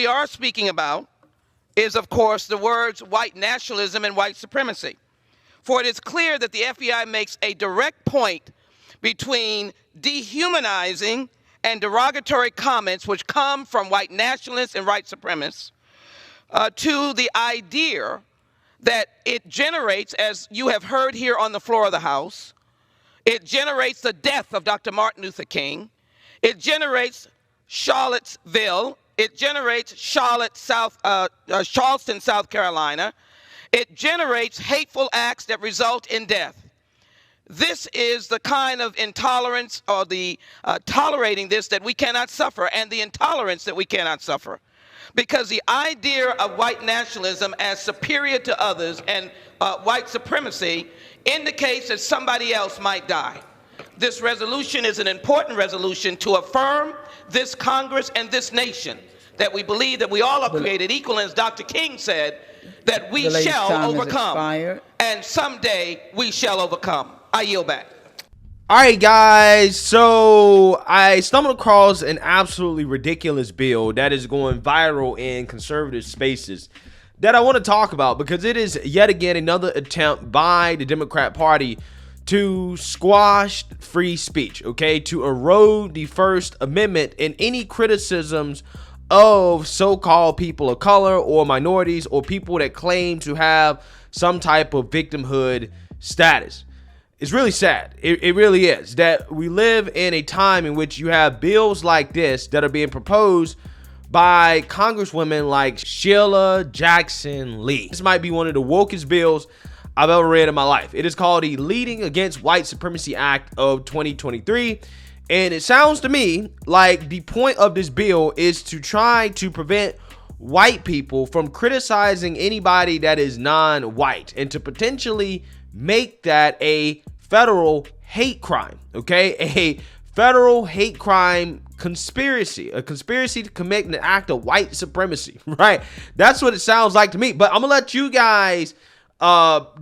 we are speaking about is, of course, the words white nationalism and white supremacy. For it is clear that the FBI makes a direct point between dehumanizing and derogatory comments which come from white nationalists and white supremacists to the idea that it generates, as you have heard here on the floor of the House, it generates the death of Dr. Martin Luther King. It generates Charlottesville. It generates Charleston, South Carolina. It generates hateful acts that result in death. This is the kind of intolerance or the tolerating this that we cannot suffer, and the intolerance that we cannot suffer. Because the idea of white nationalism as superior to others and white supremacy indicates that somebody else might die. This resolution is an important resolution to affirm this Congress and this nation that we believe that we all are created equal, and as Dr. King said, that we shall overcome, and someday we shall overcome. I yield back. All right, guys, so I stumbled across an absolutely ridiculous bill that is going viral in conservative spaces that I want to talk about, because it is yet again another attempt by the Democrat Party to squash free speech, okay, to erode the First Amendment and any criticisms of so-called people of color or minorities or people that claim to have some type of victimhood status. It's really sad. It really is that we live in a time in which you have bills like this that are being proposed by congresswomen like Shelia Jackson Lee. This might be one of the wokest bills I've ever read in my life. It is called the Leading Against White Supremacy Act of 2023. And it sounds to me like the point of this bill is to try to prevent white people from criticizing anybody that is non-white and to potentially make that a federal hate crime, okay? A federal hate crime conspiracy, a conspiracy to commit an act of white supremacy, right? That's what it sounds like to me. But I'm gonna let you guys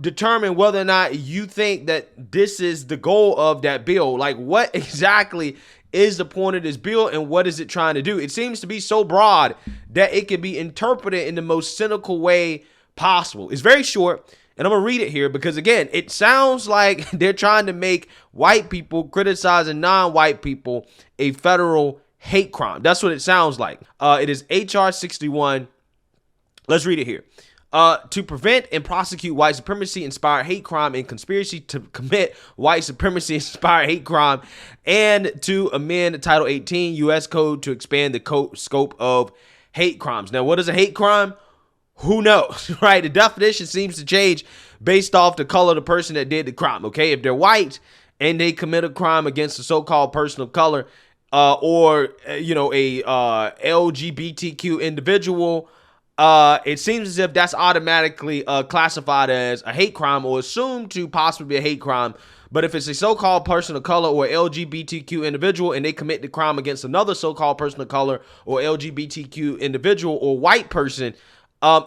determine whether or not you think that this is the goal of that bill. Like, what exactly is the point of this bill and what is it trying to do? It seems to be so broad that it can be interpreted in the most cynical way possible. It's very short, and I'm gonna read it here because, again, it sounds like they're trying to make white people criticizing non-white people a federal hate crime. That's what it sounds like. It is HR 61. Let's read it here. To prevent and prosecute white supremacy-inspired hate crime and conspiracy to commit white supremacy-inspired hate crime, and to amend Title 18 U.S. Code to expand the scope of hate crimes. Now, what is a hate crime? Who knows, right? The definition seems to change based off the color of the person that did the crime, okay? If they're white and they commit a crime against a so-called person of color or, a LGBTQ individual, it seems as if that's automatically classified as a hate crime or assumed to possibly be a hate crime. But if it's a so-called person of color or LGBTQ individual and they commit the crime against another so-called person of color or LGBTQ individual or white person,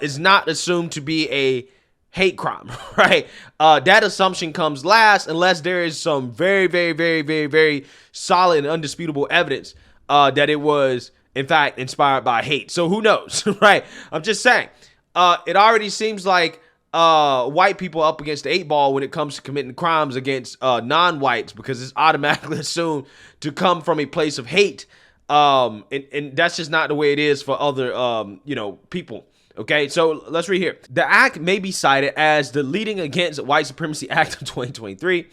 is not assumed to be a hate crime, right? That assumption comes last unless there is some very, very, very, very, very solid and undisputable evidence that it was, in fact, inspired by hate. So who knows, right? I'm just saying, it already seems like white people are up against the 8 ball when it comes to committing crimes against non-whites, because it's automatically assumed to come from a place of hate. And that's just not the way it is for other, people. Okay, so let's read here. The act may be cited as the Leading Against White Supremacy Act of 2023.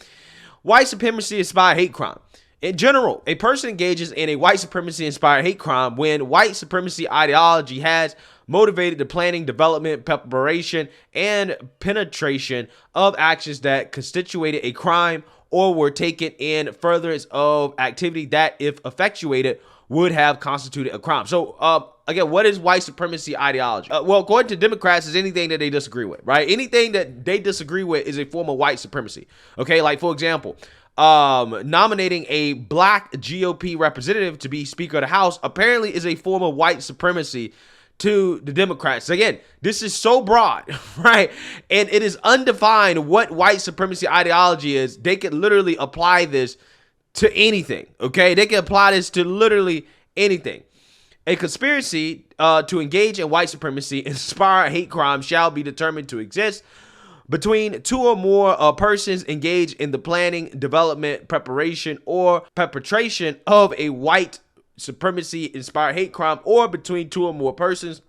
White supremacy-inspired hate crime. In general, a person engages in a white supremacy-inspired hate crime when white supremacy ideology has motivated the planning, development, preparation, and penetration of actions that constituted a crime or were taken in furtherance of activity that, if effectuated, would have constituted a crime. So, again, what is white supremacy ideology? Well, according to Democrats, is anything that they disagree with, right? Anything that they disagree with is a form of white supremacy. Okay, like, for example, nominating a black GOP representative to be Speaker of the House apparently is a form of white supremacy to the Democrats. Again, this is so broad, right? And it is undefined what white supremacy ideology is. They could literally apply this to anything, okay? They can apply this to literally anything. A conspiracy to engage in white supremacy, inspire hate crime shall be determined to exist between two or more persons engaged in the planning, development, preparation, or perpetration of a white supremacy inspired hate crime, or between two or more persons,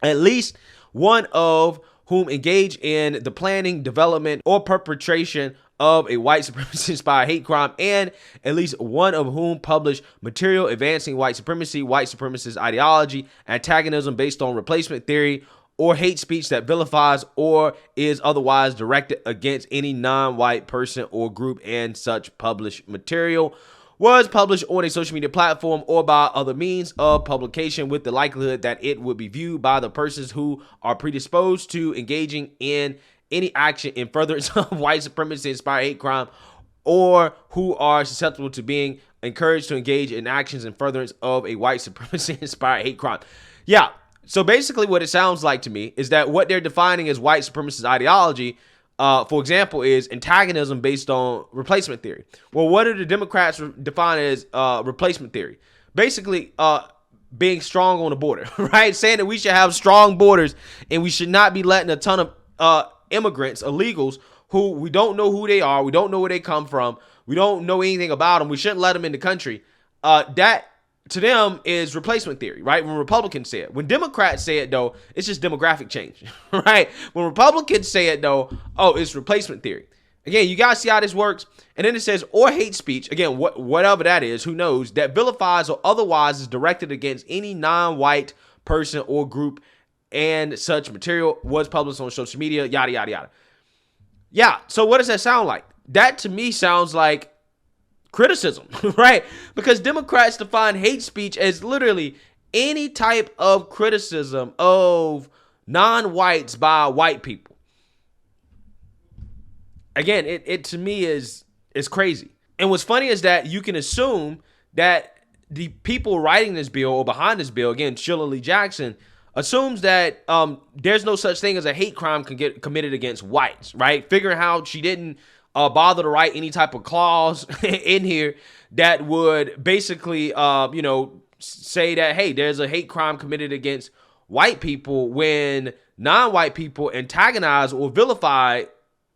at least one of whom engage in the planning, development, or perpetration of a white supremacy inspired hate crime, and at least one of whom publish material advancing white supremacy, white supremacist ideology, antagonism based on replacement theory, or hate speech that vilifies or is otherwise directed against any non-white person or group, and such published material was published on a social media platform or by other means of publication with the likelihood that it would be viewed by the persons who are predisposed to engaging in any action in furtherance of white supremacy inspired hate crime, or who are susceptible to being encouraged to engage in actions in furtherance of a white supremacy inspired hate crime. Yeah. So basically what it sounds like to me is that what they're defining as white supremacist ideology, for example, is antagonism based on replacement theory. Well, what do the Democrats define as replacement theory? Basically, being strong on the border, right? Saying that we should have strong borders and we should not be letting a ton of immigrants, illegals, who we don't know who they are, we don't know where they come from, we don't know anything about them, we shouldn't let them in the country. That to them is replacement theory, right? When Republicans say it. When Democrats say it, though, it's just demographic change, right? When Republicans say it, though, oh, it's replacement theory. Again, you guys see how this works? And then it says, or hate speech, again, whatever that is, who knows, that vilifies or otherwise is directed against any non-white person or group, and such material was published on social media, yada, yada, yada. Yeah, so what does that sound like? That to me sounds like criticism, right? Because Democrats define hate speech as literally any type of criticism of non-whites by white people. Again, it to me is crazy. And what's funny is that you can assume that the people writing this bill or behind this bill, again, Shelia Jackson, assumes that there's no such thing as a hate crime can get committed against whites, right? Figuring how she didn't bother to write any type of clause in here that would basically, say that, hey, there's a hate crime committed against white people when non-white people antagonize or vilify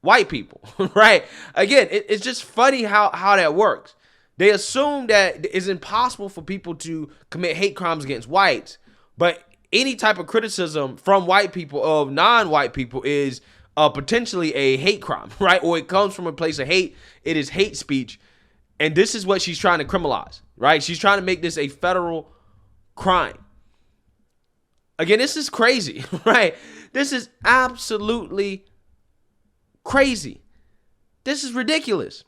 white people, right? Again, it's just funny how that works. They assume that it's impossible for people to commit hate crimes against whites, but any type of criticism from white people of non-white people is potentially a hate crime, right? Or it comes from a place of hate. It is hate speech. And this is what she's trying to criminalize, right? She's trying to make this a federal crime. Again, this is crazy, right? This is absolutely crazy. This is ridiculous.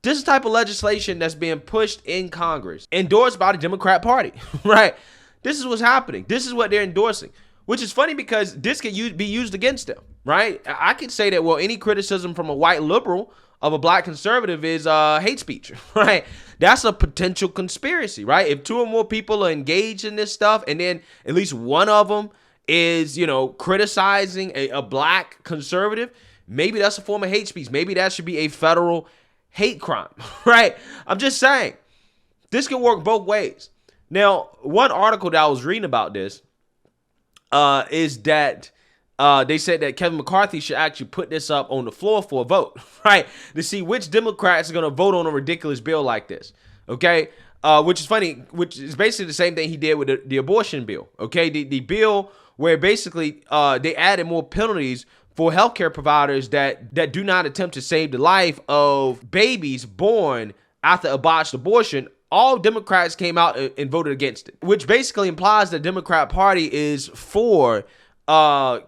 This is the type of legislation that's being pushed in Congress, endorsed by the Democrat Party, right? This is what's happening. This is what they're endorsing, which is funny because this could be used against them, right? I could say that, well, any criticism from a white liberal of a black conservative is hate speech, right? That's a potential conspiracy, right? If two or more people are engaged in this stuff and then at least one of them is, criticizing a black conservative, maybe that's a form of hate speech. Maybe that should be a federal hate crime, right? I'm just saying, this can work both ways. Now, one article that I was reading about this is that they said that Kevin McCarthy should actually put this up on the floor for a vote, right? To see which Democrats are going to vote on a ridiculous bill like this, okay? Which is funny, which is basically the same thing he did with the abortion bill, okay? The bill where basically they added more penalties for healthcare providers that do not attempt to save the life of babies born after a botched abortion. All Democrats came out and voted against it, which basically implies the Democrat Party is for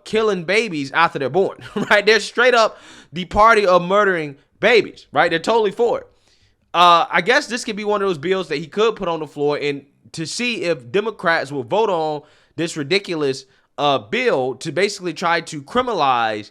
killing babies after they're born, right? They're straight up the party of murdering babies, right? They're totally for it. I guess this could be one of those bills that he could put on the floor and to see if Democrats will vote on this ridiculous bill to basically try to criminalize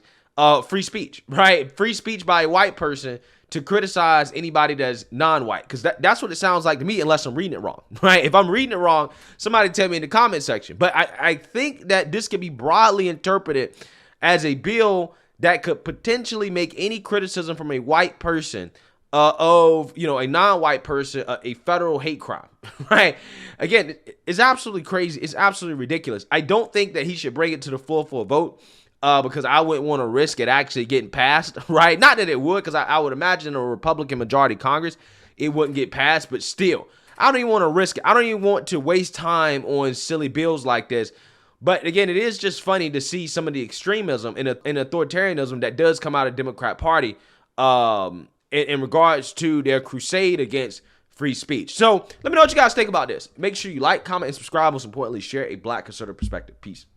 free speech, right? Free speech by a white person to criticize anybody that's non-white, because that's what it sounds like to me, unless I'm reading it wrong, right? If I'm reading it wrong, somebody tell me in the comment section. But I think that this could be broadly interpreted as a bill that could potentially make any criticism from a white person of a non-white person a federal hate crime, right? Again, it's absolutely crazy. It's absolutely ridiculous. I don't think that he should bring it to the floor for a vote because I wouldn't want to risk it actually getting passed, right? Not that it would, because I would imagine a Republican majority Congress, it wouldn't get passed, but still, I don't even want to risk it. I don't even want to waste time on silly bills like this. But again, it is just funny to see some of the extremism and authoritarianism that does come out of the Democrat Party in regards to their crusade against free speech. So let me know what you guys think about this. Make sure you like, comment, and subscribe. Most importantly, share a Black conservative perspective. Peace.